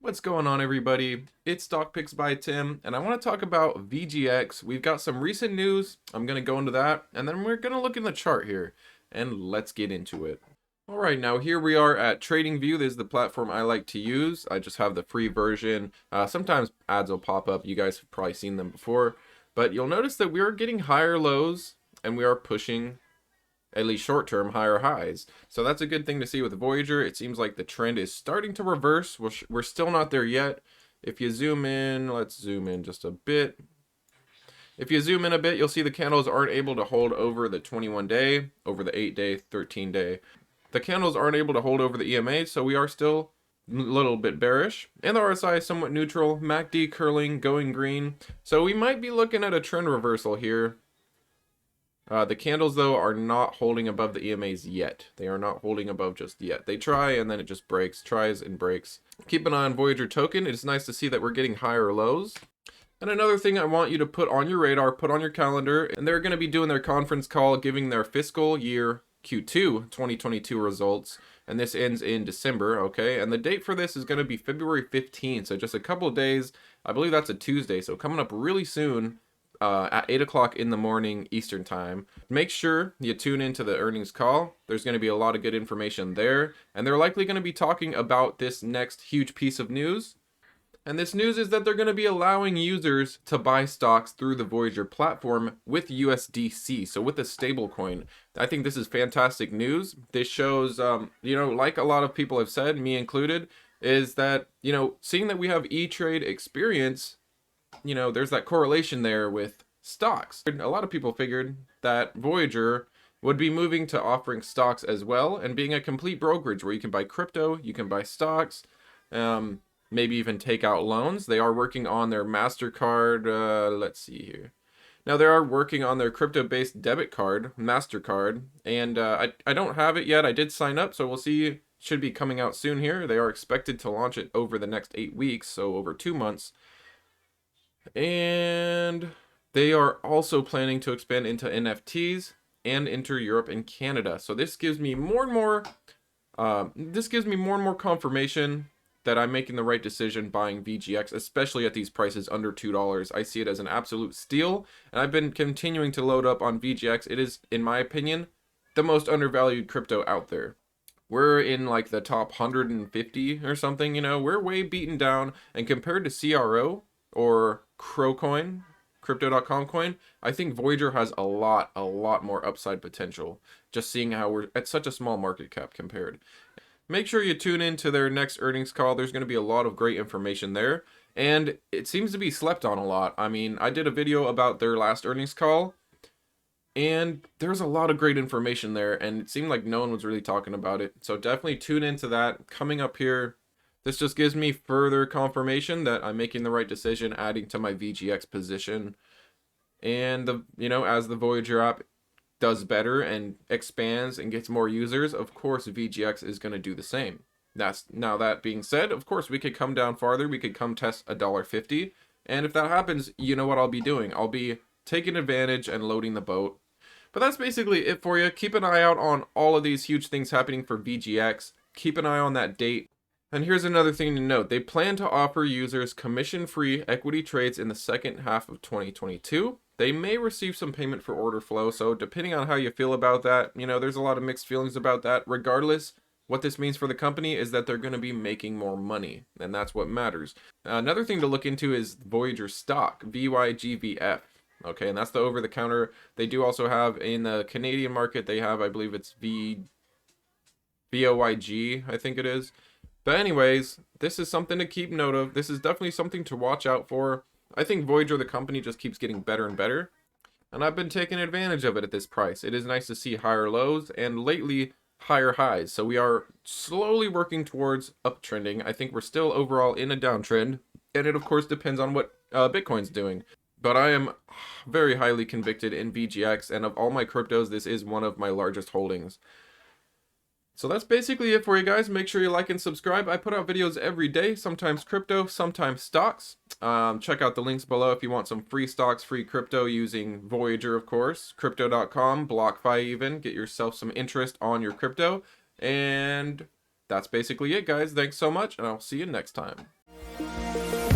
What's going on, everybody? It's Stock Picks by Tim, and I want to talk about VGX. We've got some recent news. I'm going to go into that, and then we're going to look in the chart here, and let's get into it. All right, now here we are at TradingView. This is the platform I like to use. I just have the free version. Sometimes ads will pop up. You guys have probably seen them before, but you'll notice that we are getting higher lows, and we are pushing at least short-term higher highs. So that's a good thing to see with Voyager. It seems like the trend is starting to reverse. We're still not there yet. If you zoom in, let's zoom in just a bit. If you zoom in a bit, you'll see the candles aren't able to hold over the 21-day, over the 8-day, 13-day. The candles aren't able to hold over the EMA, so we are still a little bit bearish. And the RSI is somewhat neutral. MACD curling, going green. So we might be looking at a trend reversal here. The candles, though, are not holding above the EMAs yet. They are not holding above just yet. They try, and then it just breaks, tries, and breaks. Keep an eye on Voyager token. It's nice to see that we're getting higher lows. And another thing I want you to put on your radar, put on your calendar, and they're going to be doing their conference call, giving their fiscal year Q2 2022 results. And this ends in December, okay? And the date for this is going to be February 15th, so just a couple of days. I believe that's a Tuesday, so coming up really soon. At 8 o'clock in the morning Eastern time. Make sure you tune into the earnings call. There's going to be a lot of good information there, and they're likely going to be talking about this next huge piece of news. And this news is that they're going to be allowing users to buy stocks through the Voyager platform with USDC, so with a stable coin. I think this is fantastic news. This shows, like a lot of people have said, me included, is that, seeing that we have E-Trade experience, there's that correlation there with stocks. A lot of people figured that Voyager would be moving to offering stocks as well and being a complete brokerage where you can buy crypto, you can buy stocks, maybe even take out loans. They are working on their MasterCard. Let's see here. Now they are working on their crypto-based debit card, MasterCard, and I don't have it yet. I did sign up, so we'll see. Should be coming out soon here. They are expected to launch it over the next 8 weeks, so over 2 months. And they are also planning to expand into NFTs and enter Europe and Canada. So this gives me more and more confirmation that I'm making the right decision buying VGX, especially at these prices under $2. I see it as an absolute steal, and I've been continuing to load up on VGX. It is, in my opinion, the most undervalued crypto out there. We're in like the top 150 or something, we're way beaten down, and compared to CRO or Crowcoin, crypto.com coin, I think Voyager has a lot more upside potential, just seeing how we're at such a small market cap compared. Make sure you tune in to their next earnings call. There's going to be a lot of great information there, and it seems to be slept on a lot. I mean, I did a video about their last earnings call, and there's a lot of great information there, and it seemed like no one was really talking about it. So definitely tune into that. Coming up here, this just gives me further confirmation that I'm making the right decision, adding to my VGX position. And as the Voyager app does better and expands and gets more users, of course VGX is going to do the same. Now that being said, of course we could come down farther. We could come test $1.50, and if that happens, you know what I'll be doing? I'll be taking advantage and loading the boat. But that's basically it for you. Keep an eye out on all of these huge things happening for VGX. Keep an eye on that date. And here's another thing to note. They plan to offer users commission-free equity trades in the second half of 2022. They may receive some payment for order flow, so depending on how you feel about that, there's a lot of mixed feelings about that. Regardless, what this means for the company is that they're going to be making more money, and that's what matters. Another thing to look into is Voyager stock, VYGVF. Okay, and that's the over-the-counter. They do also have, in the Canadian market, they have, I believe it's VOYG, I think it is. But anyways, this is something to keep note of. This is definitely something to watch out for. I think Voyager, the company, just keeps getting better and better. And I've been taking advantage of it at this price. It is nice to see higher lows and lately higher highs. So we are slowly working towards uptrending. I think we're still overall in a downtrend. And it, of course, depends on what Bitcoin's doing. But I am very highly convicted in VGX. And of all my cryptos, this is one of my largest holdings. So that's basically it for you guys. Make sure you like and subscribe. I put out videos every day, sometimes crypto, sometimes stocks. Check out the links below if you want some free stocks, free crypto using Voyager, of course, crypto.com, BlockFi even. Get yourself some interest on your crypto. And that's basically it, guys. Thanks so much, and I'll see you next time. bye.